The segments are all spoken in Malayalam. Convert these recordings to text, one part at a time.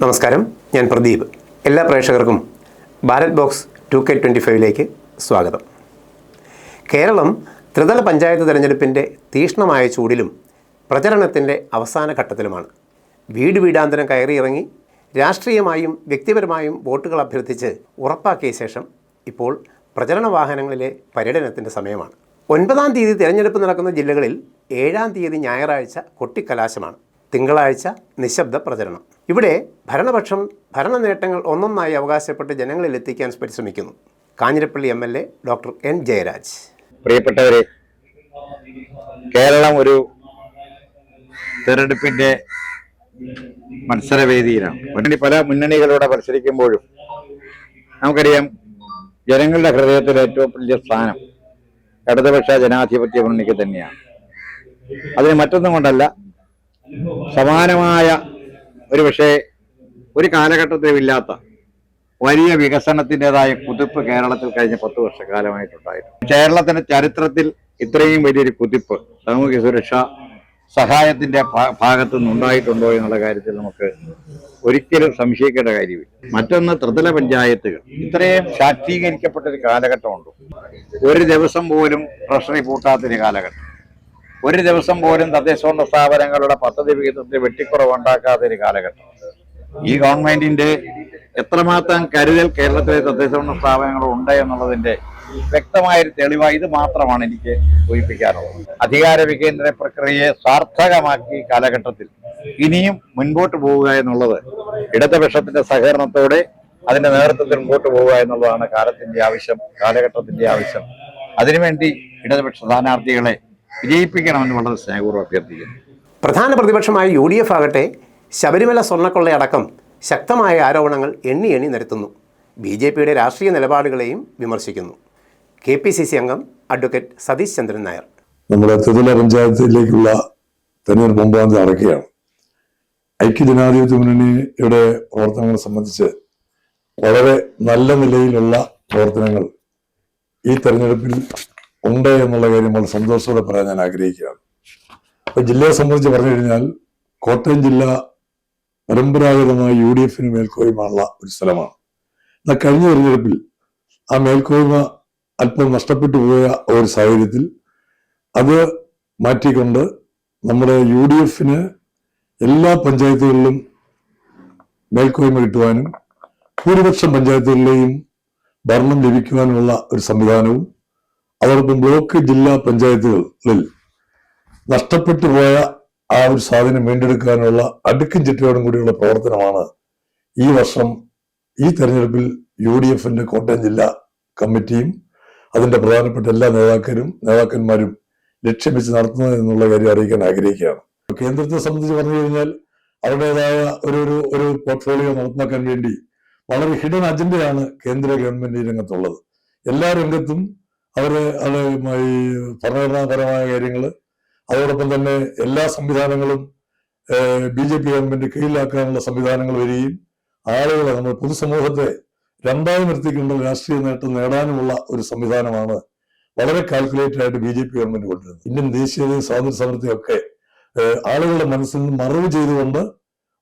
നമസ്കാരം, ഞാൻ പ്രദീപ്. എല്ലാ പ്രേക്ഷകർക്കും ഭാരത് ബോക്സ് 2K25 സ്വാഗതം. കേരളം ത്രിതല പഞ്ചായത്ത് തെരഞ്ഞെടുപ്പിൻ്റെ തീക്ഷ്ണമായ ചൂടിലും പ്രചരണത്തിൻ്റെ അവസാന ഘട്ടത്തിലുമാണ്. വീട് വീടാന്തരം കയറിയിറങ്ങി രാഷ്ട്രീയമായും വ്യക്തിപരമായും വോട്ടുകൾ അഭ്യർത്ഥിച്ച് ഉറപ്പാക്കിയ ശേഷം ഇപ്പോൾ പ്രചരണ വാഹനങ്ങളിലെ പര്യടനത്തിൻ്റെ സമയമാണ്. 9-ാം തീയതി തിരഞ്ഞെടുപ്പ് നടക്കുന്ന ജില്ലകളിൽ 7-ാം തീയതി ഞായറാഴ്ച കൊട്ടിക്കലാശമാണ്. തിങ്കളാഴ്ച നിശബ്ദ പ്രചരണം. ഇവിടെ ഭരണപക്ഷം ഭരണ നേട്ടങ്ങൾ ഒന്നൊന്നായി അവകാശപ്പെട്ട് ജനങ്ങളിൽ എത്തിക്കാൻ പരിശ്രമിക്കുന്നു. Kanjirappally MLA doctor N. Jayaraj. പ്രിയപ്പെട്ടവരെ, കേരളം ഒരു തെരഞ്ഞെടുപ്പിന്റെ മത്സരവേദിയിലാണ്. പല മുന്നണികളോടെ മത്സരിക്കുമ്പോഴും നമുക്കറിയാം, ജനങ്ങളുടെ ഹൃദയത്തിൽ ഏറ്റവും വലിയ സ്ഥാനം ഇടതുപക്ഷ ജനാധിപത്യ മുന്നണിക്ക് തന്നെയാണ്. അതിന് മറ്റൊന്നും കൊണ്ടല്ല, സമാനമായ ഒരു കാലഘട്ടത്തിലും ഇല്ലാത്ത വലിയ വികസനത്തിൻ്റെതായ കുതിപ്പ് കേരളത്തിൽ കഴിഞ്ഞ 10 വർഷക്കാലമായിട്ടുണ്ടായിരുന്നു. കേരളത്തിന്റെ ചരിത്രത്തിൽ ഇത്രയും വലിയൊരു കുതിപ്പ് സാമൂഹ്യ സുരക്ഷാ സഹായത്തിന്റെ ഭാഗത്തു നിന്നുണ്ടായിട്ടുണ്ടോ എന്നുള്ള കാര്യത്തിൽ നമുക്ക് ഒരിക്കലും സംശയിക്കേണ്ട കാര്യമില്ല. മറ്റൊന്ന്, ത്രിതല പഞ്ചായത്തുകൾ ഇത്രയും ശാക്തീകരിക്കപ്പെട്ടൊരു കാലഘട്ടമുണ്ടോ? ഒരു ദിവസം പോലും ട്രഷറി പൂട്ടാത്തൊരു കാലഘട്ടം, ഒരു ദിവസം പോലും തദ്ദേശഭരണ സ്ഥാപനങ്ങളുടെ പദ്ധതി വിഹിതത്തിൽ വെട്ടിക്കുറവുണ്ടാക്കാത്തൊരു കാലഘട്ടം. ഈ ഗവൺമെന്റിന്റെ എത്രമാത്രം കരുതൽ കേരളത്തിലെ തദ്ദേശഭരണ സ്ഥാപനങ്ങൾ ഉണ്ട് എന്നുള്ളതിന്റെ വ്യക്തമായൊരു തെളിവായി ഇത് മാത്രമാണ് എനിക്ക് സൂചിപ്പിക്കാനുള്ളത്. അധികാര വികേന്ദ്ര പ്രക്രിയയെ സാർത്ഥകമാക്കി കാലഘട്ടത്തിൽ ഇനിയും മുൻപോട്ട് പോവുക എന്നുള്ളത് ഇടതുപക്ഷത്തിന്റെ സഹകരണത്തോടെ അതിന്റെ നേതൃത്വത്തിൽ മുമ്പോട്ട് പോവുക എന്നുള്ളതാണ് കാലത്തിന്റെ ആവശ്യം, കാലഘട്ടത്തിന്റെ ആവശ്യം. അതിനുവേണ്ടി ഇടതുപക്ഷ സ്ഥാനാർത്ഥികളെ വിജയിപ്പിക്കണമെന്ന് വളരെ സ്നേഹപൂർവ്വം അഭ്യർത്ഥിക്കുന്നു. പ്രധാന പ്രതിപക്ഷമായ UDF ആകട്ടെ ശബരിമല സ്വർണ്ണക്കൊള്ളയടക്കം ശക്തമായ ആരോപണങ്ങൾ എണ്ണി നിരത്തുന്നു. BJPയുടെ രാഷ്ട്രീയ നിലപാടുകളെയും വിമർശിക്കുന്നു. KPCC അംഗം അഡ്വക്കേറ്റ് സതീഷ് ചന്ദ്രൻ നായർ. നമ്മുടെ ത്രിതല പഞ്ചായത്തിലേക്കുള്ള തെരഞ്ഞെടുപ്പ് 9-ാം തീയതി നടക്കുകയാണ്. ഐക്യജനാധിപത്യ മുന്നണിയുടെ പ്രവർത്തനങ്ങളെ സംബന്ധിച്ച് വളരെ നല്ല നിലയിലുള്ള പ്രവർത്തനങ്ങൾ ഈ തെരഞ്ഞെടുപ്പിൽ ഉണ്ട് എന്നുള്ള കാര്യം വളരെ സന്തോഷത്തോടെ പറയാൻ ഞാൻ ആഗ്രഹിക്കുകയാണ്. അപ്പൊ ജില്ലയെ സംബന്ധിച്ച് പറഞ്ഞു കഴിഞ്ഞാൽ, കോട്ടയം ജില്ല പരമ്പരാഗതമായ UDFന് മേൽക്കോയ്മയുള്ള ഒരു സ്ഥലമാണ്. എന്നാൽ കഴിഞ്ഞ തെരഞ്ഞെടുപ്പിൽ ആ മേൽക്കോയ്മ അല്പം നഷ്ടപ്പെട്ടു പോയ ഒരു സാഹചര്യത്തിൽ അത് മാറ്റിക്കൊണ്ട് നമ്മുടെ UDFന് എല്ലാ പഞ്ചായത്തുകളിലും മേൽക്കോയ്മ കിട്ടുവാനും ഭൂരിപക്ഷം പഞ്ചായത്തുകളിലെയും ഭരണം ലഭിക്കുവാനുമുള്ള ഒരു സംവിധാനവും, അതോടൊപ്പം ബ്ലോക്ക് ജില്ലാ പഞ്ചായത്തുകളിൽ നഷ്ടപ്പെട്ടു പോയ ആ ഒരു സാധനം വീണ്ടെടുക്കാനുള്ള അടുക്കും ചിട്ടയോടും കൂടിയുള്ള പ്രവർത്തനമാണ് ഈ വർഷം ഈ തെരഞ്ഞെടുപ്പിൽ UDFന്റെ കോട്ടയം ജില്ലാ കമ്മിറ്റിയും അതിന്റെ പ്രധാനപ്പെട്ട എല്ലാ നേതാക്കന്മാരും ലക്ഷ്യം വെച്ച് നടത്തുന്നത് എന്നുള്ള കാര്യം അറിയിക്കാൻ ആഗ്രഹിക്കുകയാണ്. കേന്ദ്രത്തെ സംബന്ധിച്ച് പറഞ്ഞു കഴിഞ്ഞാൽ, അവരുടേതായ ഒരു പോർട്ട്ഫോളിയോ നടപ്പാക്കാൻ വേണ്ടി വളരെ ഹിഡൻ അജണ്ടയാണ് കേന്ദ്ര ഗവൺമെന്റ് ഈ രംഗത്തുള്ളത്. എല്ലാ രംഗത്തും ഈ ഭരണഘടനാപരമായ കാര്യങ്ങൾ, അതോടൊപ്പം തന്നെ എല്ലാ സംവിധാനങ്ങളും BJP ഗവൺമെന്റ് കീഴിലാക്കാനുള്ള സംവിധാനങ്ങൾ വരികയും ആളുകളെ, നമ്മൾ പൊതുസമൂഹത്തെ രണ്ടായി നിർത്തിക്കൊണ്ട് രാഷ്ട്രീയ നേട്ടം നേടാനുമുള്ള ഒരു സംവിധാനമാണ് വളരെ കാൽക്കുലേറ്റഡ് ആയിട്ട് BJP ഗവൺമെന്റ് കൊണ്ടുവരുന്നത്. ഇന്ത്യൻ ദേശീയതയും സ്വാതന്ത്ര്യ സമരത്തെയും ഒക്കെ ആളുകളുടെ മനസ്സിൽ നിന്ന് മറവ് ചെയ്തുകൊണ്ട്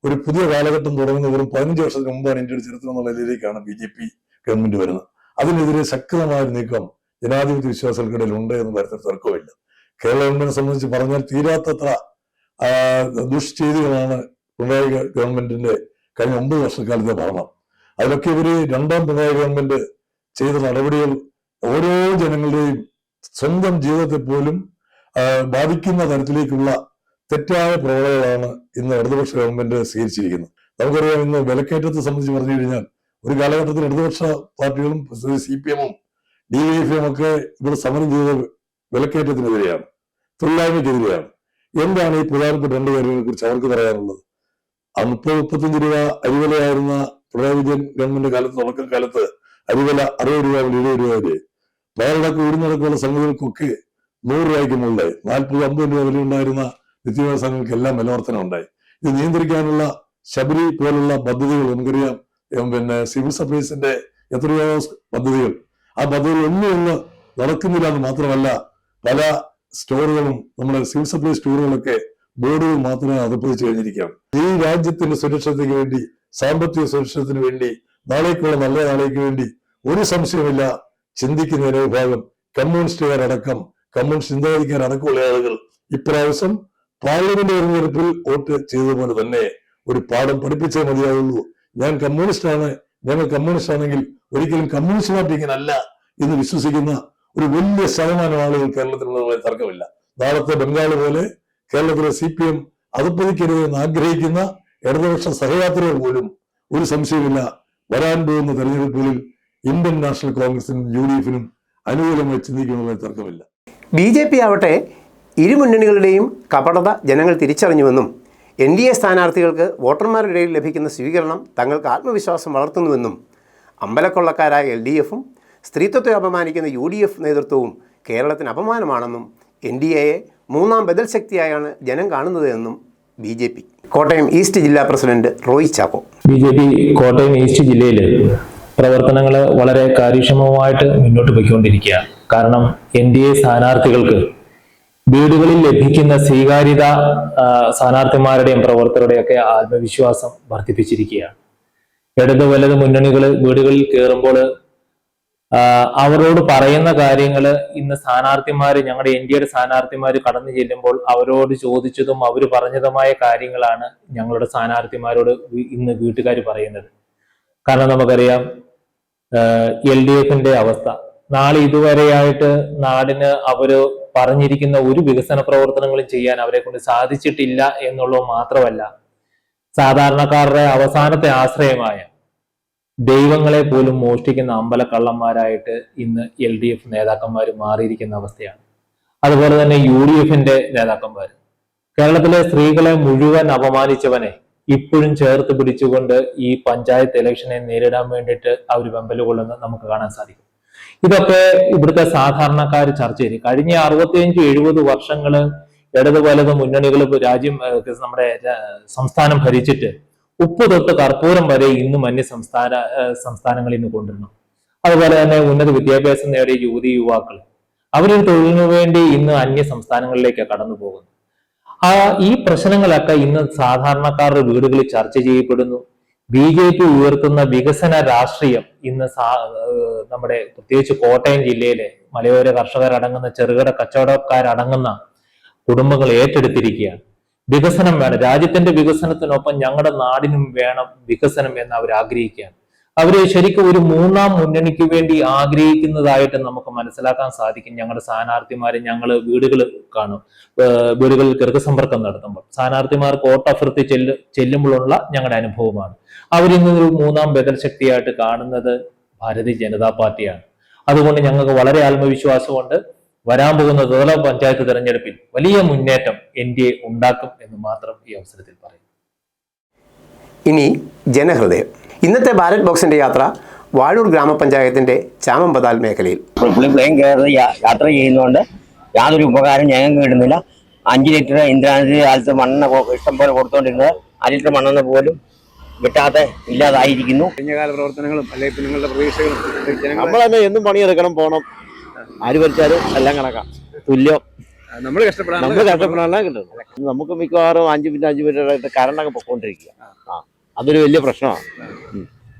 ഒരു പുതിയ കാലഘട്ടം തുടങ്ങുന്ന വെറും 15 വർഷത്തിന് മുമ്പാണ് ഇന്ത്യയുടെ ചരിത്രം എന്നുള്ള നിലയിലേക്കാണ് BJP ഗവൺമെന്റ് വരുന്നത്. അതിനെതിരെ ശക്തമായ നീക്കം ജനാധിപത്യ വിശ്വാസികൾക്കിടയിൽ ഉണ്ട് എന്ന് കാര്യത്തിൽ തർക്കമില്ല. കേരള ഗവൺമെന്റിനെ സംബന്ധിച്ച് പറഞ്ഞാൽ തീരാത്തത്ര ദുഷ്ചെയ്തികളാണ് പിണറായി ഗവൺമെന്റിന്റെ കഴിഞ്ഞ 9 വർഷക്കാലത്തെ ഭരണം. അതിലൊക്കെ ഇവര് 2ാം പിണറായി ഗവൺമെന്റ് ചെയ്ത നടപടികൾ ഓരോ ജനങ്ങളുടെയും സ്വന്തം ജീവിതത്തെ പോലും ബാധിക്കുന്ന തരത്തിലേക്കുള്ള തെറ്റായ പ്രവണതകളാണ് ഇന്ന് ഇടതുപക്ഷ ഗവൺമെന്റ് സ്വീകരിച്ചിരിക്കുന്നത്. നമുക്കറിയാം, ഇന്ന് വിലക്കയറ്റത്തെ സംബന്ധിച്ച് പറഞ്ഞു കഴിഞ്ഞാൽ, ഒരു കാലഘട്ടത്തിൽ ഇടതുപക്ഷ പാർട്ടികളും CPM-ഉം DYF-ഉം ഒക്കെ ഇവിടെ സമരം ചെയ്ത വിലക്കയറ്റത്തിനെതിരെയാണ്, തൊഴിലായ്മയ്ക്കെതിരെയാണ്. എന്താണ് ഈ പ്രധാനപ്പെട്ട 2 കാര്യങ്ങളെ കുറിച്ച് അവർക്ക് പറയാനുള്ളത്? 30-35 രൂപ അരിവിലയായിരുന്ന പിണറായി വിജയൻ ഗവൺമെന്റ് കാലത്ത്, തുടക്കകാലത്ത് അരിവില 60 രൂപ മുതൽ 70 രൂപ വരെ, വയറിളക്കം ഉയർന്നിടക്കുള്ള സംഗതികൾക്കൊക്കെ 100 രൂപയ്ക്ക് മുകളിലായി. 40-50 രൂപ വിലയുണ്ടായിരുന്ന നിത്യോപയോഗ സാധനങ്ങൾക്ക് വിലവർധന ഉണ്ടായി. ഇത് നിയന്ത്രിക്കാനുള്ള ശബരി പോലുള്ള പദ്ധതികൾ നമുക്കറിയാം. സിവിൽ സപ്ലൈസിന്റെ എത്രയോ പദ്ധതികൾ, ആ പദ്ധതികളൊന്നും നടക്കുന്നില്ല എന്ന് മാത്രമല്ല, പല സ്റ്റോറുകളും, നമ്മുടെ സിവിൽ സപ്ലൈ സ്റ്റോറുകളൊക്കെ ബോർഡുകൾ മാത്രമേ അതപ്പതിച്ച് കഴിഞ്ഞിരിക്കുകയാണ്. ഈ രാജ്യത്തിന്റെ സുരക്ഷയ്ക്ക് വേണ്ടി സാമ്പത്തിക സുരക്ഷത്തിന് വേണ്ടി, നാളേക്കുള്ള നല്ല നാളേക്ക് വേണ്ടി ഒരു സംശയമില്ല ചിന്തിക്കുന്ന ഒരു വിഭാഗം കമ്മ്യൂണിസ്റ്റുകാരടക്കം, കമ്മ്യൂണിസ്റ്റ് ചിന്താഗതിക്കാരടക്കമുള്ള ആളുകൾ ഇപ്രാവശ്യം പാർലമെന്റ് തെരഞ്ഞെടുപ്പിൽ വോട്ട് ചെയ്തതുപോലെ തന്നെ ഒരു പാഠം പഠിപ്പിച്ചേ മതിയാവുള്ളൂ. ഞാൻ കമ്മ്യൂണിസ്റ്റാണ്, ഞങ്ങൾ കമ്മ്യൂണിസ്റ്റ് ആണെങ്കിൽ ഒരിക്കലും കമ്മ്യൂണിസ്റ്റ് പാർട്ടി ഇങ്ങനല്ല എന്ന് വിശ്വസിക്കുന്ന ഒരു വലിയ ശതമാനം ആളുകൾ കേരളത്തിലുള്ളതുപോലെ തർക്കമില്ല. നാളത്തെ ബംഗാൾ പോലെ കേരളത്തിലെ CPM അതുപ്പതിക്കരുതെന്ന് ആഗ്രഹിക്കുന്ന ഇടതുപക്ഷ സഹയാത്രികർ പോലും ഒരു സംശയമില്ല വരാൻ പോകുന്ന തെരഞ്ഞെടുപ്പുകളിൽ ഇന്ത്യൻ നാഷണൽ കോൺഗ്രസിനും UDF-നും അനുകൂലമായി ചിന്തിക്കുന്നതിൽ തർക്കമില്ല. BJP ആവട്ടെ ഇരുമുന്നണികളുടെയും കപടത ജനങ്ങൾ തിരിച്ചറിഞ്ഞുവെന്നും NDA സ്ഥാനാർത്ഥികൾക്ക് വോട്ടർമാരുടെ ഇടയിൽ ലഭിക്കുന്ന സ്വീകരണം തങ്ങൾക്ക് ആത്മവിശ്വാസം വളർത്തുന്നുവെന്നും അമ്പലക്കൊള്ളക്കാരായ LDF-ഉം സ്ത്രീത്വത്തെ അപമാനിക്കുന്ന UDF നേതൃത്വവും കേരളത്തിന് അപമാനമാണെന്നും NDAയെ മൂന്നാം ബദൽ ശക്തിയായാണ് ജനം കാണുന്നത് എന്നും BJP കോട്ടയം ഈസ്റ്റ് ജില്ലാ president Roy Chacko. BJP Kottayam east ജില്ലയിൽ പ്രവർത്തനങ്ങൾ വളരെ കാര്യക്ഷമമായിട്ട് മുന്നോട്ട് പോയിക്കൊണ്ടിരിക്കുകയാണ്. കാരണം NDA സ്ഥാനാർത്ഥികൾക്ക് വീടുകളിൽ ലഭിക്കുന്ന സ്വീകാര്യത സ്ഥാനാർത്ഥിമാരുടെയും പ്രവർത്തകരുടെയൊക്കെ ആത്മവിശ്വാസം വർദ്ധിപ്പിച്ചിരിക്കുകയാണ്. ഇടത് വലത് മുന്നണികൾ വീടുകളിൽ കയറുമ്പോൾ അവരോട് പറയുന്ന കാര്യങ്ങൾ ഇന്ന് സ്ഥാനാർത്ഥിമാർ, ഞങ്ങളുടെ NDAയുടെ സ്ഥാനാർത്ഥിമാർ കടന്നു ചെല്ലുമ്പോൾ അവരോട് ചോദിച്ചതും അവർ പറഞ്ഞതുമായ കാര്യങ്ങളാണ് ഞങ്ങളുടെ സ്ഥാനാർത്ഥിമാരോട് ഇന്ന് വീട്ടുകാർ പറയുന്നത്. കാരണം നമുക്കറിയാം LDF-ന്റെ അവസ്ഥ. നാളെ ഇതുവരെയായിട്ട് നാടിന് അവര് പറഞ്ഞിരിക്കുന്ന ഒരു വികസന പ്രവർത്തനങ്ങളും ചെയ്യാൻ അവരെ കൊണ്ട് സാധിച്ചിട്ടില്ല എന്നുള്ളത് മാത്രമല്ല, സാധാരണക്കാരുടെ അവസാനത്തെ ആശ്രയമായ ദൈവങ്ങളെ പോലും മോഷ്ടിക്കുന്ന അമ്പലക്കള്ളന്മാരായിട്ട് ഇന്ന് LDF നേതാക്കന്മാർ മാറിയിരിക്കുന്ന അവസ്ഥയാണ്. അതുപോലെ തന്നെ UDF-ന്റെ നേതാക്കന്മാർ കേരളത്തിലെ സ്ത്രീകളെ മുഴുവൻ അപമാനിച്ചവനെ ഇപ്പോഴും ചേർത്ത് പിടിച്ചുകൊണ്ട് ഈ പഞ്ചായത്ത് ഇലക്ഷനെ നേരിടാൻ വേണ്ടിയിട്ട് അവർ വെമ്പൽ കൊള്ളുന്നത് നമുക്ക് കാണാൻ സാധിക്കും. ഇതൊക്കെ ഇവിടുത്തെ സാധാരണക്കാർ ചർച്ച ചെയ്തു. കഴിഞ്ഞ 65-70 വർഷങ്ങള് ഇടത് വലത് മുന്നണികൾ രാജ്യം നമ്മുടെ സംസ്ഥാനം ഭരിച്ചിട്ട് ഉപ്പ് തൊട്ട് കർപ്പൂരം വരെ ഇന്നും സംസ്ഥാനങ്ങളിൽ നിന്ന് കൊണ്ടുവരണം. അതുപോലെ തന്നെ ഉന്നത വിദ്യാഭ്യാസം നേടിയ യുവാക്കൾ അവരൊരു തൊഴിലിനു വേണ്ടി ഇന്ന് അന്യ സംസ്ഥാനങ്ങളിലേക്ക് കടന്നു പോകുന്നു. ഈ പ്രശ്നങ്ങളൊക്കെ ഇന്ന് സാധാരണക്കാരുടെ വീടുകളിൽ ചർച്ച ചെയ്യപ്പെടുന്നു. BJP ഉയർത്തുന്ന വികസന രാഷ്ട്രീയം ഇന്ന് നമ്മുടെ പ്രത്യേകിച്ച് കോട്ടയം ജില്ലയിലെ മലയോര കർഷകരടങ്ങുന്ന ചെറുകിട കച്ചവടക്കാരടങ്ങുന്ന കുടുംബങ്ങൾ ഏറ്റെടുത്തിരിക്കുകയാണ്. വികസനം വേണം, രാജ്യത്തിന്റെ വികസനത്തിനൊപ്പം ഞങ്ങളുടെ നാടിനും വേണം വികസനം എന്ന് അവർ ആഗ്രഹിക്കുകയാണ്. അവര് ശരിക്കും ഒരു മൂന്നാം മുന്നണിക്ക് വേണ്ടി ആഗ്രഹിക്കുന്നതായിട്ട് നമുക്ക് മനസ്സിലാക്കാൻ സാധിക്കും. ഞങ്ങളുടെ സ്ഥാനാർത്ഥിമാരെ ഞങ്ങൾ വീടുകൾ കാണും, വീടുകളിൽ ഗൃഹസമ്പർക്കം നടത്തുമ്പോൾ സ്ഥാനാർത്ഥിമാർക്ക് വോട്ടഭ്യർത്ഥി ചെല്ലുമ്പോഴുള്ള ഞങ്ങളുടെ അനുഭവമാണ്. അവരിന്നൊരു മൂന്നാം ബദൽ ശക്തിയായിട്ട് കാണുന്നത് ഭാരതീയ ജനതാ പാർട്ടിയാണ്. അതുകൊണ്ട് ഞങ്ങൾക്ക് വളരെ ആത്മവിശ്വാസമുണ്ട്. വരാൻ പോകുന്ന ത്രിതല പഞ്ചായത്ത് തെരഞ്ഞെടുപ്പിൽ വലിയ മുന്നേറ്റം NDA ഉണ്ടാക്കും എന്ന് മാത്രം ഈ അവസരത്തിൽ പറയും. ഇനി ജനഹൃദയം. ഇന്നത്തെ ബാലറ്റ് ബോക്സിന്റെ യാത്ര വാഴൂർ ഗ്രാമപഞ്ചായത്തിന്റെ ചാമമ്പതാൽ മേഖലയിൽ. പ്ലെയിൻ കയറി യാത്ര ചെയ്യുന്നതുകൊണ്ട് യാതൊരു ഉപകാരം ഞങ്ങൾക്ക് കിട്ടുന്നില്ല. 5 ലിറ്റർ ഇന്ദിരാഗാന്ധി കാലത്ത് മണ്ണെണ്ണ ഇഷ്ടം പോലെ കൊടുത്തോണ്ടിരുന്നത് 1 ലിറ്റർ മണ്ണെണ്ണ പോലും കിട്ടാതെ ഇല്ലാതായിരിക്കുന്നു. കഴിഞ്ഞകാല പ്രവർത്തനങ്ങളും അല്ലെങ്കിൽ നിങ്ങളുടെ പ്രതീക്ഷകളും നമ്മൾ തന്നെ എന്നും പണിയെടുക്കണം, പോണം. ആര് ഭരിച്ചാലും എല്ലാം കണക്കാം, തുല്യം. നമ്മൾ കഷ്ടപ്പെടാനുള്ള കിട്ടുന്നത്. നമുക്ക് മിക്കവാറും 5 മിനിറ്റ് കറണ്ടൊക്കെ പൊക്കോണ്ടിരിക്കുക. അതൊരു വലിയ പ്രശ്നമാണ്.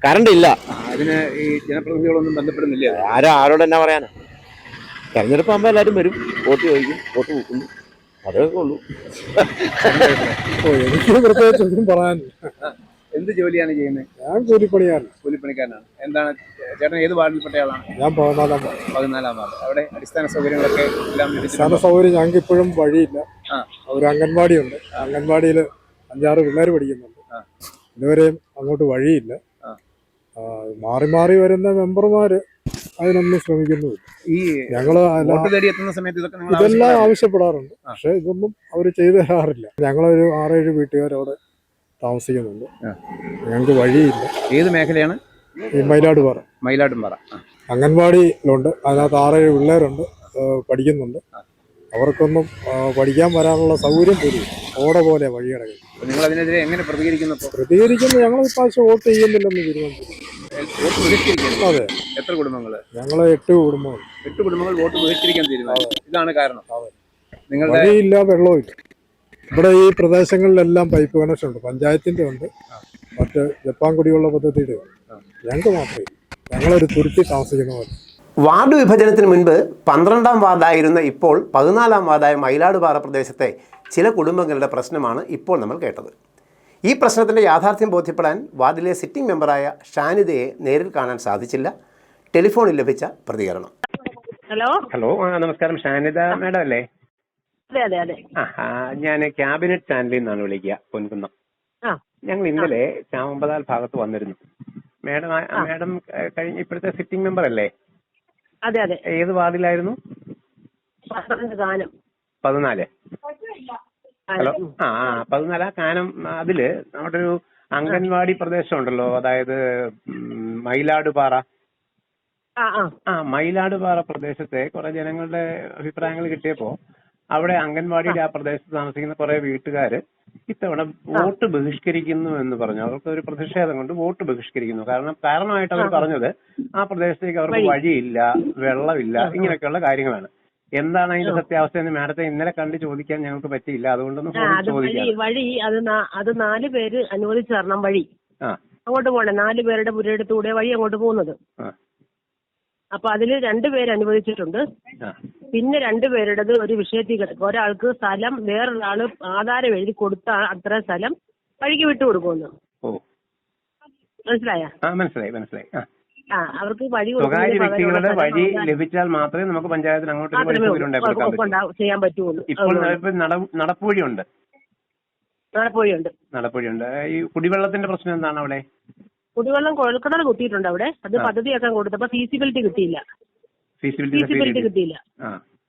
കറണ്ട് ഇല്ല. അതിന് ഈ ജനപ്രതിനിധികളൊന്നും ബന്ധപ്പെടുന്നില്ല. ആരോട് എന്നാ പറയാനാ? തെരഞ്ഞെടുപ്പ് ആകുമ്പോൾ എല്ലാവരും വരും, വോട്ട് ചോദിക്കും, വോട്ട് കൊടുക്കുന്നു, അതൊക്കെ ഉള്ളൂ. എനിക്ക് പ്രത്യേകിച്ച് ഒന്നും പറയാൻ. എന്ത് ജോലിയാണ് ചെയ്യുന്നത്? ഞാൻ കൂലിപ്പണിക്കാരനാണ്. എന്താണ് ചേട്ടൻ ഏത് വാർഡിൽപ്പെട്ടയാളാണ്? ഞാൻ 14 വാർഡ്. അവിടെ അടിസ്ഥാന സൗകര്യങ്ങളൊക്കെ എല്ലാം അടിസ്ഥാന സൗകര്യം ഞങ്ങൾക്ക് ഇപ്പോഴും വഴിയില്ല. ഒരു അംഗൻവാടി ഉണ്ട്, അംഗൻവാടിയിൽ 5-6 പിള്ളേർ പഠിക്കുന്നുണ്ട്. ഇതുവരെയും അങ്ങോട്ട് വഴിയില്ല. മാറി മാറി വരുന്ന മെമ്പർമാര് അതിനൊന്നും ശ്രമിക്കുന്നുമില്ല. ഈ ഞങ്ങള് ഇതെല്ലാം ആവശ്യപ്പെടാറുണ്ട്, പക്ഷെ ഇതൊന്നും അവർ ചെയ്തു തരാറില്ല. ഞങ്ങളൊരു 6-7 വീട്ടുകാരവിടെ താമസിക്കുന്നുണ്ട്. ഞങ്ങൾക്ക് വഴിയില്ല. ഏത് മേഖലയാണ്? ഈ മയിലാടുംപാറ അംഗൻവാടിയിലുണ്ട്. അതിനകത്ത് 6-7 പിള്ളേരുണ്ട്, പഠിക്കുന്നുണ്ട്. അവർക്കൊന്നും പഠിക്കാൻ വരാനുള്ള സൗകര്യം പോലും ഓട പോലെ വഴി കിടക്കും. നിങ്ങൾ അതിനെതിരെ എങ്ങനെ പ്രതികരിക്കുന്നു? ഞങ്ങൾ ഇപ്രാവശ്യം വോട്ട് ചെയ്യുന്നില്ലെന്ന് തീരുമാനിച്ചു. അതെ. എത്ര കുടുംബങ്ങൾ? ഞങ്ങൾ 8 കുടുംബങ്ങൾ. 8 കുടുംബങ്ങൾ വോട്ട് ബഹിഷ്കരിക്കാൻ തീരുമാനിച്ചു. ഇതാണ് കാരണം. നിങ്ങളുടെ വഴിയില്ല, വെള്ളവും ഇല്ല. ഇവിടെ ഈ പ്രദേശങ്ങളിലെല്ലാം പൈപ്പ് കണക്ഷൻ ഉണ്ട്, പഞ്ചായത്തിന്റെ ഉണ്ട്. മറ്റ് ജപ്പാൻ കുടിവെള്ള പദ്ധതിയുടെ ഞങ്ങൾക്ക് മാത്രമേ ഞങ്ങളൊരു തുരുത്തി താമസിക്കുന്ന പോലെ. വാർഡ് വിഭജനത്തിന് മുൻപ് 12ാം വാർഡായിരുന്ന ഇപ്പോൾ 14ാം വാർഡായ മയിലാടുപാറ പ്രദേശത്തെ ചില കുടുംബങ്ങളുടെ പ്രശ്നമാണ് ഇപ്പോൾ നമ്മൾ കേട്ടത്. ഈ പ്രശ്നത്തിൻ്റെ യാഥാർത്ഥ്യം ബോധ്യപ്പെടാൻ വാർഡിലെ സിറ്റിംഗ് മെമ്പറായ ഷാനിദയെ നേരിൽ കാണാൻ സാധിച്ചില്ല. ടെലിഫോണിൽ ലഭിച്ച പ്രതികരണം. ഹലോ, നമസ്കാരം. ഷാനിദ മാഡം അല്ലേ? അതെ. ഞാൻ ക്യാബിനറ്റ് ചാനലിൽ നിന്നാണ് വിളിക്കുക, പൊൻകുന്നം. ഞങ്ങൾ ഇന്നലെ ചാമ്പതാൽ ഭാഗത്ത് വന്നിരുന്നു. മാഡം കഴിഞ്ഞ ഇപ്പോഴത്തെ സിറ്റിംഗ് മെമ്പർ അല്ലേ? അതെ. ഏത് വാർഡിലായിരുന്നു? 14. ഹലോ, 14 കാനം. അതില് നമ്മുടെ ഒരു അംഗൻവാടി പ്രദേശം ഉണ്ടല്ലോ, അതായത് മയിലാടുപാറ. മയിലാടുപാറ പ്രദേശത്തെ കുറെ ജനങ്ങളുടെ അഭിപ്രായങ്ങൾ കിട്ടിയപ്പോ അവിടെ അംഗൻവാടിയുടെ ആ പ്രദേശത്ത് താമസിക്കുന്ന കുറെ വീട്ടുകാര് ഇത്തവണ വോട്ട് ബഹിഷ്കരിക്കുന്നു എന്ന് പറഞ്ഞു. അവർക്ക് ഒരു പ്രതിഷേധം കൊണ്ട് വോട്ട് ബഹിഷ്കരിക്കുന്നു. കാരണമായിട്ട് അവർ പറഞ്ഞത് ആ പ്രദേശത്തേക്ക് അവർക്ക് വഴിയില്ല, വെള്ളമില്ല, ഇങ്ങനെയൊക്കെയുള്ള കാര്യങ്ങളാണ്. എന്താണ് അതിന്റെ സത്യാവസ്ഥ എന്ന് മാഡത്തെ ഇന്നലെ കണ്ട് ചോദിക്കാൻ ഞങ്ങൾക്ക് പറ്റിയില്ല. അതുകൊണ്ടൊന്ന് ചോദിക്കാം. വഴി അത് 4 പേര് അനുവദിച്ചു തരണം. വഴി അങ്ങോട്ട് പോകണം. 4 പേരുടെ പുരയിടത്തൂടെ വഴി അങ്ങോട്ട് പോകുന്നത്. അപ്പൊ അതില് 2 പേര് അനുവദിച്ചിട്ടുണ്ട്. പിന്നെ 2 പേരുടേത് ഒരു വിഷയത്തിൽ കിടക്കും. ഒരാൾക്ക് സ്ഥലം വേറൊരാള് ആധാരം എഴുതി കൊടുത്ത അത്ര സ്ഥലം വഴിക്ക് വിട്ടുകൊടുക്കുമെന്ന്. മനസ്സിലായ? മനസ്സിലായി. അവർക്ക് വഴി സ്വകാര്യ വ്യക്തികളുടെ വഴി ലഭിച്ചാൽ മാത്രമേ നമുക്ക് പഞ്ചായത്തിന് അങ്ങോട്ട് ചെയ്യാൻ പറ്റുള്ളൂ. ഇപ്പോൾ നടപ്പുവഴിയുണ്ട്. നടപ്പുവഴിയുണ്ട്. ഈ കുടിവെള്ളത്തിന്റെ പ്രശ്നം എന്താണ് അവിടെ? കുടിവെള്ളം കുഴൽക്കിണർ കുത്തിയിട്ടുണ്ട് അവിടെ. അത് പദ്ധതിയാക്കാൻ കൊടുത്തപ്പോ ഫീസിബിലിറ്റി കിട്ടിയില്ല.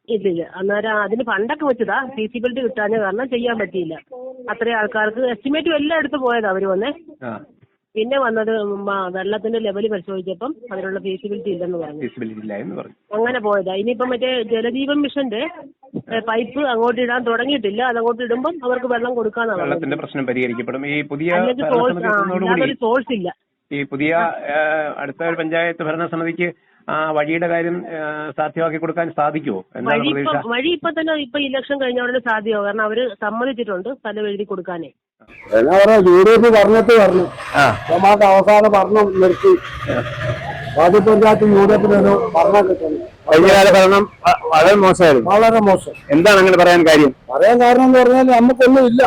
ഇല്ല. അന്നേരം അതിന് ഫണ്ടൊക്കെ വെച്ചതാ. ഫീസിബിലിറ്റി കിട്ടാഞ്ഞ കാരണം ചെയ്യാൻ പറ്റിയില്ല. അത്രയും ആൾക്കാർക്ക് എസ്റ്റിമേറ്റും എല്ലാം എടുത്ത് പോയതാ അവര് വന്നേ. പിന്നെ വന്നത് വെള്ളത്തിന്റെ ലെവൽ പരിശോധിച്ചപ്പം അതിനുള്ള ഫീസിബിലിറ്റി ഇല്ലെന്ന് പറഞ്ഞു. അങ്ങനെ പോയതാ. ഇനിയിപ്പം മറ്റേ ജലജീവൻ മിഷന്റെ പൈപ്പ് അങ്ങോട്ട് ഇടാൻ തുടങ്ങിയിട്ടില്ല. അതങ്ങോട്ട് ഇടുമ്പം അവർക്ക് വെള്ളം കൊടുക്കാന്നാണ്. വെള്ളത്തിന്റെ പ്രശ്നം പരിഹരിക്കപ്പെടും. ഈ പുതിയ സോഴ്സ് ഇല്ല. ഈ പുതിയ അടുത്ത ഒരു പഞ്ചായത്ത് ഭരണസമിതിക്ക് വഴിയുടെ കാര്യം സാധ്യമാക്കി കൊടുക്കാൻ സാധിക്കുമോ? വഴി ഇപ്പൊ തന്നെ ഇലക്ഷൻ കഴിഞ്ഞ ഉടനെ സാധ്യമാവും. കാരണം അവര് സമ്മതിച്ചിട്ടുണ്ട് സ്ഥലം എഴുതി കൊടുക്കാനേ. യുഡിഎഫ് പറഞ്ഞു നമുക്ക് അവസാനം ഭരണം നിർത്തി. വാർഡ് പഞ്ചായത്ത് യുഡിഎഫിനൊരു ഭരണം കിട്ടുന്നു. കഴിഞ്ഞകാല ഭരണം വളരെ മോശമായിരുന്നു. വളരെ മോശം. എന്താണ് അങ്ങനെ പറയാൻ കാര്യം? എന്ന് പറഞ്ഞാൽ നമുക്കൊന്നും ഇല്ല.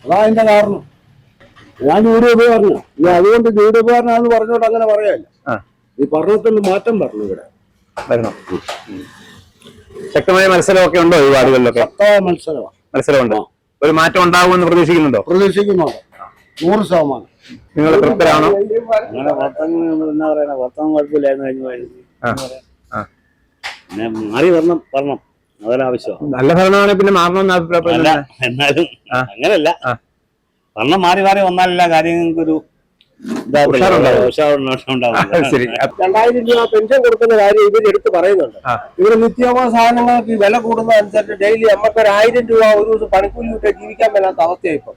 അതാ അതിന്റെ കാരണം. ഞാൻ യുഡിഎഫ് പറഞ്ഞു. അതുകൊണ്ട് യുഡിഎഫ് കാരനാന്ന് പറഞ്ഞോണ്ട് അങ്ങനെ പറയാല്ല. ഈ ഭരണത്തിൽ മാറ്റം പറഞ്ഞു. ഇവിടെ വരണം. ശക്തമായ മത്സരമൊക്കെ ഉണ്ടോ ഈ വാർഡുകളിലൊക്കെ? ശക്തമായ മത്സരമുണ്ടോ? ഒരു മാറ്റം ഉണ്ടാകുമെന്ന് പ്രതീക്ഷിക്കുന്നുണ്ടോ? 100%. നിങ്ങൾ തൃപ്തരാണോ? അങ്ങനെ എന്താ പറയണ വർത്തം കുഴപ്പമില്ലായിരുന്നു. പിന്നെ മാറി വരണം. അതൊരാവശ്യം. നല്ല ഭരണമാണെങ്കിൽ പിന്നെ മാറണമെന്ന് അഭിപ്രായം. എന്നാലും അങ്ങനല്ല, ഭരണം മാറി വന്നാലല്ല കാര്യങ്ങൾക്കൊരു 2000 രൂപ പെൻഷൻ കൊടുക്കുന്ന കാര്യം ഇവർ എടുത്ത് പറയുന്നുണ്ട്. ഇവര് നിത്യോപയോഗ സാധനങ്ങൾക്ക് വില കൂടുന്ന അനുസരിച്ച് ഡെയിലി നമുക്ക് 1000 രൂപ ഒരു ദിവസം പണിക്കൂലി വിട്ട് ജീവിക്കാൻ മേലാത്ത അവസ്ഥയായി ഇപ്പം.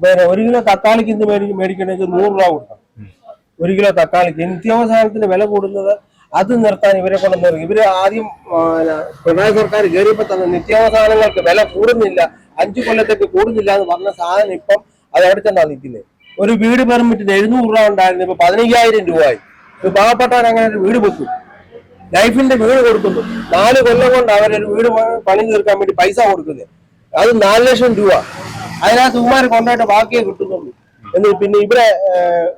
പിന്നെ 1 കിലോ തക്കാളിക്ക് ഇന്ന് മേടിക്കണമെങ്കിൽ 100 രൂപ കൊടുക്കണം. 1 കിലോ തക്കാളിക്ക്. നിത്യോപയോഗ സാധനത്തിന് വില കൂടുന്നത് അത് നിർത്താൻ ഇവരെ കൊണ്ട് നിർത്തി. ഇവര് ആദ്യം പിണറായി സർക്കാർ കയറിയപ്പോ തന്നെ നിത്യോപയോഗ സാധനങ്ങൾക്ക് വില കൂടുന്നില്ല, 5 കൊല്ലത്തേക്ക് കൂടുന്നില്ല എന്ന് പറഞ്ഞ സാധനം ഇപ്പം അത് എവിടെ ചെന്നാണ് നിൽക്കുന്നത്. ഒരു വീട് പെർമിറ്റിന് 700 രൂപ ഉണ്ടായിരുന്നു, ഇപ്പൊ 15000 രൂപയായി. പാവപ്പെട്ടവർ അങ്ങനെ ഒരു വീട് വെക്കും. ലൈഫിന്റെ വീട് കൊടുക്കുന്നു. 4 കൊല്ലം കൊണ്ട് അവരൊരു വീട് പണി തീർക്കാൻ വേണ്ടി പൈസ കൊടുക്കുന്നത്. അത് 4 ലക്ഷം രൂപ. അതിനകത്ത് ഉമ്മാര് കൊണ്ടുപോയിട്ട് ബാക്കിയേ കിട്ടുന്നുള്ളൂ. എന്ന് പിന്നെ ഇവിടെ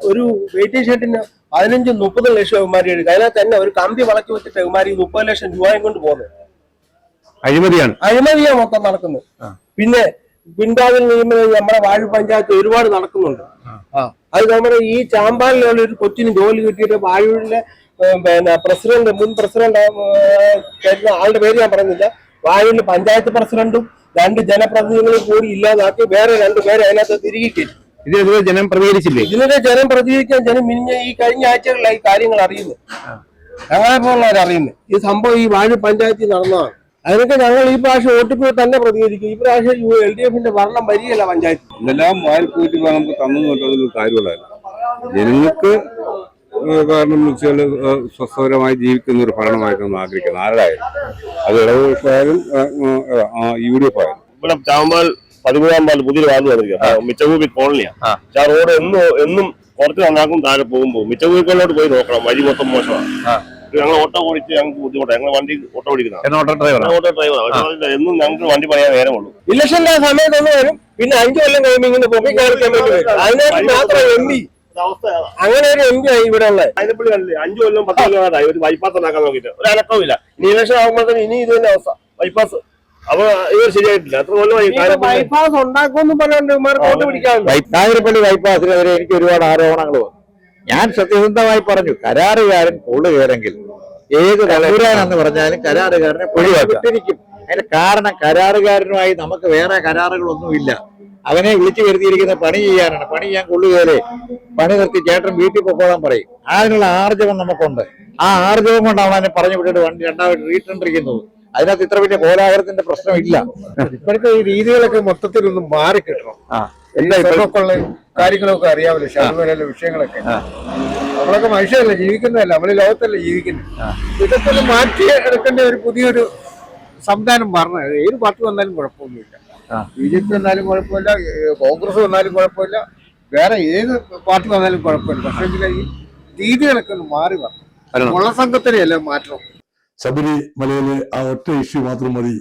ഒരു വെയിറ്റിംഗ് ഷെഡിന് 15-30 ലക്ഷം ഉമ്മാരി എടുക്കും. അതിനകത്ത് തന്നെ ഒരു കമ്പി വളച്ചു വെച്ചിട്ട് ഉമ്മാരി 30 ലക്ഷം രൂപയും കൊണ്ട് പോകുന്നത്. അഴിമതിയാണ് മൊത്തം നടക്കുന്നത്. പിന്നെ പിൻകാവിൽ നിയമനം നമ്മുടെ വാഴ പഞ്ചായത്ത് ഒരുപാട് നടക്കുന്നുണ്ട്. അത് നമ്മുടെ ഈ ചാമ്പാലിലുള്ള ഒരു കൊച്ചിന് ജോലി കിട്ടിയിട്ട് വാഴൂരിലെ പിന്നെ മുൻ പ്രസിഡന്റ് ആളുടെ പേര് ഞാൻ പറയുന്നില്ല. വാഴൂരിലെ പഞ്ചായത്ത് പ്രസിഡന്റും 2 ജനപ്രതിനിധികളും കൂടി ഇല്ലാതാക്കി വേറെ 2 പേരെ അതിനകത്ത് തിരികെ കയറ്റി. ഇതിനെതിരെ ജനം പ്രതികരിച്ചില്ലേ? ഇതിനെതിരെ ജനം പ്രതികരിക്കാൻ ഈ കഴിഞ്ഞ ആഴ്ചകളിലായി കാര്യങ്ങൾ അറിയുന്നത്. ഞങ്ങളെ പോലുള്ളവരറിയുന്നത് ഈ സംഭവം ഈ വാഴ പഞ്ചായത്തിൽ നടന്നതാണ്. അതിനൊക്കെ ഞങ്ങൾ ഈ പ്രാവശ്യം വോട്ടിപ്പ് തന്നെ പ്രതികരിക്കും. ഈ പ്രാവശ്യം LDFന്റെ ഭരണം വരികയല്ല പഞ്ചായത്ത്. ഇതെല്ലാം വാരിക്കൂട്ടി നമുക്ക് തന്നതൊരു കാര്യമുള്ളതല്ല. ജനങ്ങൾക്ക് കാരണം വെച്ചാൽ സ്വസ്ഥപരമായി ജീവിക്കുന്ന ഒരു ഭരണമായിട്ട് നമ്മൾ ആഗ്രഹിക്കുന്നത്. ആരായാലും അത് ഇടതുപക്ഷമായാലും UDF ആയാലും. ഇവിടെ ചാമ്പാൽ 13-ാം വാർഡ് പുതിയൊരു വാർഡ് വന്നിരിക്കുക മിച്ചഭൂമി കോളനിയാണ്. പക്ഷെ ആ റോഡ് എന്നും കുറച്ച് നന്നാക്കും താഴെ പോകുമ്പോൾ മിച്ചഭൂമിക്കോളിലോട്ട് പോയി നോക്കണം. വഴി മൊത്തം മോശമാണ്. ഞങ്ങൾ ഓട്ടോ ഓടിച്ച് ഞങ്ങൾക്ക് ബുദ്ധിമുട്ടാണ്. ഞങ്ങൾ വണ്ടി ഓട്ടോ ഓടിക്കുന്നതാണ്. ഓട്ടോ ഡ്രൈവറാണ്. എന്നും ഞങ്ങൾക്ക് വണ്ടി പണിയാൻ നേരമുള്ളൂ. ഇലക്ഷന്റെ സമയത്തൊന്ന് വരും, പിന്നെ 5 കൊല്ലം കഴിയുമ്പോൾ ഇങ്ങനെ പൊക്കി കാണിക്കാൻ വേണ്ടി വരും. അതിനായിട്ട് മാത്രം MP അങ്ങനെ ഒരു MP ആയി ഇവിടെ ഉള്ളത്. അതിനെപ്പള്ളി കണ്ടില്ലേ 5 കൊല്ലം 10 കൊല്ലം ഒരു ബൈപ്പാസ് ഉണ്ടാക്കാൻ നോക്കിയിട്ട് ഒരു അനക്കവും ഇല്ല. ഇനി ഇലക്ഷൻ ആകുമ്പോഴത്തേന് ഇനി ഇത് തന്നെ അവസ്ഥ. ബൈപ്പാസ് അപ്പൊ ഇവർ ശരിയായിട്ടില്ല. എത്ര കൊല്ലമായി ബൈപ്പാസ് ഉണ്ടാക്കുമെന്ന് പറഞ്ഞുകൊണ്ട് വോട്ട് പിടിക്കാൻ. കാഞ്ഞിരപ്പള്ളി ബൈപ്പാസിനെതിരെ എനിക്ക് ഒരുപാട് ആരോപണങ്ങൾ വന്നു. ഞാൻ സത്യസന്ധമായി പറഞ്ഞു, കരാറുകാരൻ കൊള്ളുകയാണെങ്കിൽ ഏത് തലമുരാനെന്ന് പറഞ്ഞാലും കരാറുകാരനെ ഒഴിവാക്കിയിരിക്കും. അതിന്റെ കാരണം കരാറുകാരനുമായി നമുക്ക് വേറെ കരാറുകളൊന്നുമില്ല. അവനെ വിളിച്ചു വരുത്തിയിരിക്കുന്ന പണി ചെയ്യാനാണ്. പണി ചെയ്യാൻ കൊള്ളുകയല്ലേ, പണി നിർത്തി ചേട്ടൻ വീട്ടിൽ പൊക്കോളാൻ പറയും. അതിനുള്ള ആർജവം നമുക്കുണ്ട്. ആ ആർജവം കൊണ്ടാണ് അവനെ പറഞ്ഞു വിട്ടിട്ട് വണ്ടി രണ്ടാമത് റീട്ടണ്ടിരിക്കുന്നത്. അതിനകത്ത് ഇത്ര വലിയ കോലാഹലത്തിന്റെ പ്രശ്നമില്ല. ഇപ്പോഴത്തെ ഈ രീതികളൊക്കെ മൊത്തത്തിലൊന്നും മാറിക്കിട്ടണം. എല്ലാ കാര്യങ്ങളൊക്കെ അറിയാമല്ലോ, ശബരിമലയിലെ വിഷയങ്ങളൊക്കെ. നമ്മളൊക്കെ മനുഷ്യരല്ല ജീവിക്കുന്നതല്ല, നമ്മള് ലോകത്തല്ല ജീവിക്കുന്നത്. ഇതൊക്കെ മാറ്റി എടുക്കേണ്ട ഒരു പുതിയൊരു സംവിധാനം പറഞ്ഞത്. ഏത് പാർട്ടി വന്നാലും കുഴപ്പമൊന്നുമില്ല. BJP വന്നാലും കുഴപ്പമില്ല, കോൺഗ്രസ് വന്നാലും കുഴപ്പമില്ല, വേറെ ഏത് പാർട്ടി വന്നാലും കുഴപ്പമില്ല. പക്ഷേ ഈ രീതികളൊക്കെ ഒന്ന് മാറി വരണം. ഉള്ള സംഘത്തിനെയല്ല മാറ്റണം. ശബരിമലയിലെ ആ ഒറ്റ ഇഷ്യൂ മാത്രം മതി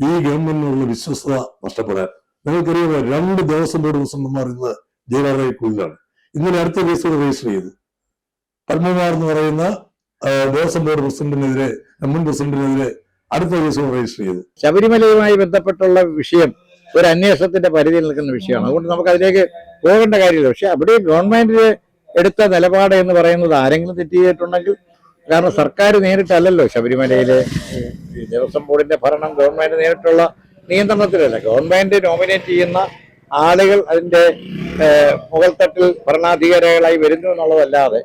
ഈ ഗവൺമെന്റിനുള്ള വിശ്വസ്തത നഷ്ടപ്പെടാൻ. നിങ്ങൾക്കറിയാമോ, 2 ദേവസ്വം ബോർഡ് പ്രസിഡന്റുമാർ ഇന്ന് ജയിലറയ്ക്കുള്ളിലാണ്. ഇന്നലെ അടുത്ത കേസ് രജിസ്റ്റർ ചെയ്തു. പത്മകുമാർ എന്ന് പറയുന്ന ദേവസ്വം ബോർഡ് പ്രസിഡന്റിനെതിരെ, മുൻ പ്രസിഡന്റിനെതിരെ അടുത്ത കേസ് രജിസ്റ്റർ ചെയ്തു. ശബരിമലയുമായി ബന്ധപ്പെട്ടുള്ള വിഷയം ഒരു അന്വേഷണത്തിന്റെ പരിധിയിൽ നിൽക്കുന്ന വിഷയമാണ്. അതുകൊണ്ട് നമുക്ക് അതിലേക്ക് പോകേണ്ട കാര്യമില്ല. പക്ഷെ അവിടെ ഗവൺമെന്റ് എടുത്ത നിലപാട് എന്ന് പറയുന്നത് ആരെങ്കിലും തെറ്റ് ചെയ്തിട്ടുണ്ടെങ്കിൽ, കാരണം സർക്കാർ നേരിട്ടല്ലല്ലോ ശബരിമലയിലെ ദേവസ്വം ബോർഡിന്റെ ഭരണം ഗവൺമെന്റ് നേരിട്ടുള്ള നിയന്ത്രണത്തിലല്ല. ഗവൺമെന്റ് നോമിനേറ്റ് ചെയ്യുന്ന ആളുകൾ അതിന്റെ മുകൾത്തട്ടിൽ ഭരണാധികാരികളായി വരുന്നു എന്നുള്ളതല്ലാതെ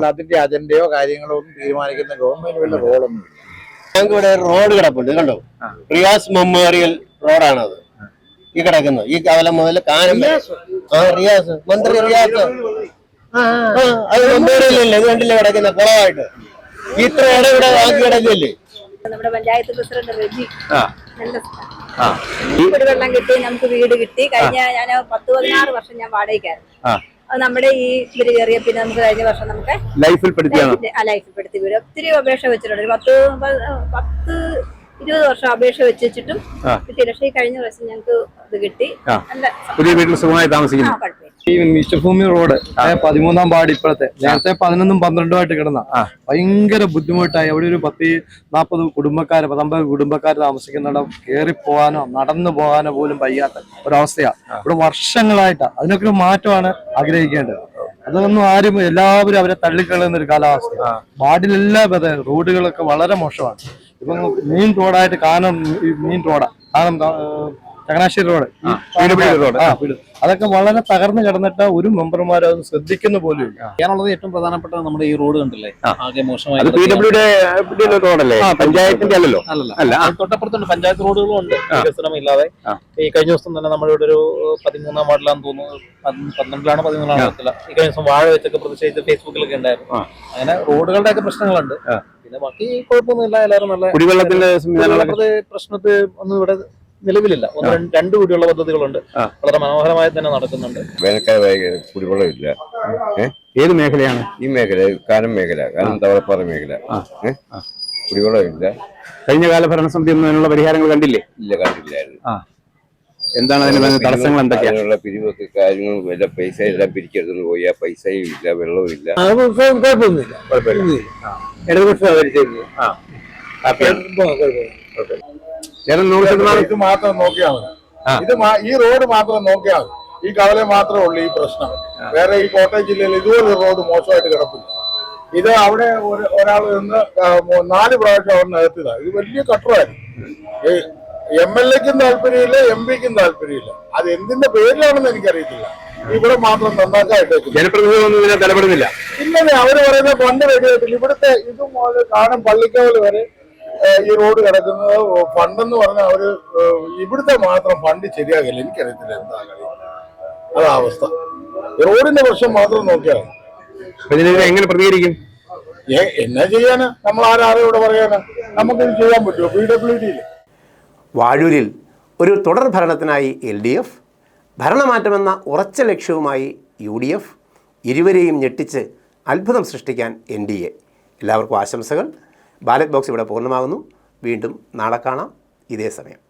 അതിന്റെ അജണ്ടയോ കാര്യങ്ങളോ ഒന്നും തീരുമാനിക്കുന്ന ഗവൺമെന്റ് വലിയ റോളൊന്നും. ഞങ്ങൾക്ക് ഇവിടെ റോഡ് കിടപ്പുണ്ട്, കണ്ടോ? റിയാസ് മെമ്മോറിയൽ റോഡാണത് ഈ കിടക്കുന്നത്. ഈ കവലം മുതൽ കാനം റിയാസ് മന്ത്രി റിയാസ് അത് മെമ്മോറിയലല്ലേ, ഇത് കണ്ടില്ലേ കിടക്കുന്ന കുളമായിട്ട്. ഇത്ര ഇടം ഇവിടെ ആക്കി കിടക്കില്ലേ. നമ്മുടെ പഞ്ചായത്ത് പ്രസിഡന്റ് റെജി കുടിവെള്ളം കിട്ടി, നമുക്ക് വീട് കിട്ടി. കഴിഞ്ഞ ഞാൻ 10-16 വർഷം ഞാൻ വാടകയ്ക്കായിരുന്നു. അത് നമ്മുടെ ഈ ഇവര് കയറിയ പിന്നെ നമുക്ക് കഴിഞ്ഞ വർഷം നമുക്ക് ലൈഫിൽ പെടുത്തി വീട് ഒത്തിരി അപേക്ഷ വെച്ചിട്ടുണ്ട്. 10-20 വർഷം അപേക്ഷ വെച്ചിട്ടും കിട്ടിയില്ല. പക്ഷേ ഈ കഴിഞ്ഞ വർഷം ഞങ്ങൾക്ക് ഇത് കിട്ടി. പുതിയ വീട്ടിൽ സുഖമായി താമസിക്കുന്നു. ഈ മിച്ചഭൂമി റോഡ് 13-ാം വാർഡ് ഇപ്പോഴത്തെ, നേരത്തെ 11-ഉം 12-ഉമായിട്ട് കിടന്ന ഭയങ്കര ബുദ്ധിമുട്ടായി. അവിടെ ഒരു 10-40 കുടുംബക്കാര് 50 കുടുംബക്കാർ താമസിക്കുന്നിടം കയറി പോകാനോ നടന്നു പോകാനോ പോലും വയ്യാത്ത ഒരവസ്ഥയാണ് ഇവിടെ വർഷങ്ങളായിട്ടാണ്. അതിനൊക്കെ ഒരു മാറ്റമാണ് ആഗ്രഹിക്കേണ്ടത്. അതൊന്നും ആരും എല്ലാവരും അവരെ തള്ളിക്കളയുന്ന ഒരു കാലാവസ്ഥ. വാർഡിലെല്ലാം റോഡുകളൊക്കെ വളരെ മോശമാണ്. ഇപ്പം മെയിൻ റോഡായിട്ട് കാനം മെയിൻ റോഡാണ്, കാനം ചങ്ങനാശ്ശേരി റോഡ്, അതൊക്കെ വളരെ തകർന്നു കിടന്നിട്ട് ഒരു മെമ്പർമാരും അതൊന്നും ശ്രദ്ധിക്കുന്ന പോലും ഇല്ല. ചെയ്യാനുള്ളത് ഏറ്റവും പ്രധാനപ്പെട്ട നമ്മുടെ ഈ റോഡ് കണ്ടില്ലേ, ആകെ മോശമായി. പഞ്ചായത്തിന്റെ അല്ലല്ലോ, അല്ല, തൊട്ടപ്പുറത്തുണ്ട് പഞ്ചായത്ത് റോഡുകളും ഉണ്ട് വികസനം ഇല്ലാതെ. ഈ കഴിഞ്ഞ ദിവസം തന്നെ നമ്മുടെ ഇവിടെ ഒരു 13-ാം വാർഡിലാന്ന് തോന്നുന്നു, 12-ാണോ 13-ാണോ അറിയത്തില്ല, ഈ കഴിഞ്ഞ ദിവസം വാഴ വെച്ചൊക്കെ പ്രതിഷേധിച്ച് ഫേസ്ബുക്കിലൊക്കെ ഉണ്ടായിരുന്നു. അങ്ങനെ റോഡുകളുടെ ഒക്കെ പ്രശ്നങ്ങളുണ്ട്. പിന്നെ ബാക്കി കുഴപ്പമൊന്നുമില്ല, എല്ലാവരും നല്ല കുടിവെള്ളത്തിന്റെ പ്രശ്നത്തിൽ ഒന്നും ഇവിടെ നിലവിലില്ല. 1-2 കുടിവെള്ള പദ്ധതികളുണ്ട്, വളരെ മനോഹരമായി തന്നെ നടക്കുന്നുണ്ട്. വേനൽക്കാലമായി കുടിവെള്ളമില്ല. ഏത് മേഖലയാണ്? ഈ മേഖല കാനം മേഖല, കാനം തവളപ്പാറ മേഖല. കുടിവെള്ളമില്ല. കഴിഞ്ഞ കാല ഭരണസമിതി ഒന്നും അതിനുള്ള പരിഹാരങ്ങൾ കണ്ടില്ലേ? ഇല്ല, കണ്ടില്ലായിരുന്നു. എന്താണ് അതിന് തടസ്സങ്ങൾ? എന്തൊക്കെയാണ്? പിരിവൊക്കെ കാര്യങ്ങളും വല്ല പൈസ എല്ലാം പിരിച്ചെടുത്തു പോയി. ആ പൈസയും ഇല്ല, വെള്ളവും ഇല്ല. കുഴപ്പമൊന്നുമില്ല. ഇത് മാത്രം നോക്കിയാൽ മതി. ഈ റോഡ് മാത്രം നോക്കിയാൽ മതി. ഈ കവല മാത്രമേ ഉള്ളൂ ഈ പ്രശ്നം. വേറെ ഈ കോട്ടയം ജില്ലയിൽ ഇതുപോലെ റോഡ് മോശമായിട്ട് കിടപ്പില്ല. ഇത് അവിടെ ഒരാൾ നിന്ന് 4 പ്രാവശ്യം അവിടെ നികത്തിയതാണ്. ഇത് വലിയ കട്ടറായിരുന്നു. MLA-ക്കും താല്പര്യമില്ല, MP-ക്കും താല്പര്യമില്ല. അത് എന്തിന്റെ പേരിലാണെന്ന് എനിക്കറിയത്തില്ല. ഇവിടെ മാത്രം നന്നാക്കായിട്ട് ജനപ്രതിനിധികളൊന്നും ഇതിനെ തലപ്പെടുന്നില്ല. ഇല്ലേ, അവര് പറയുന്ന ഫണ്ട് റെഡിയായിട്ടില്ല. ഇവിടുത്തെ ഇത് കാണും പള്ളിക്കവല് വരെ ഈ റോഡ് കിടക്കുന്നത് ഫണ്ടെന്ന് പറഞ്ഞാൽ അവര് ഇവിടുത്തെ മാത്രം ഫണ്ട് ശരിയാകില്ല. എനിക്കറിയത്തില്ല എന്താ കാര്യം. അതാ അവസ്ഥ. റോഡിന്റെ പ്രശ്നം മാത്രം നോക്കിയാൽ എങ്ങനെ പ്രതികരിക്കും? എന്നാ ചെയ്യാനാ? നമ്മൾ ആരാരും ഇവിടെ പറയാനാ? നമുക്കിത് ചെയ്യാൻ പറ്റുമോ? PWD വാഴൂരിൽ ഒരു തുടർ ഭരണത്തിനായി LDF, ഭരണമാറ്റമെന്ന ഉറച്ച ലക്ഷ്യവുമായി UDF, ഇരുവരെയും ഞെട്ടിച്ച് അത്ഭുതം സൃഷ്ടിക്കാൻ NDA. എല്ലാവർക്കും ആശംസകൾ. ബാലറ്റ് ബോക്സ് ഇവിടെ പൂർണ്ണമാകുന്നു. വീണ്ടും നാളെ കാണാം ഇതേ സമയം.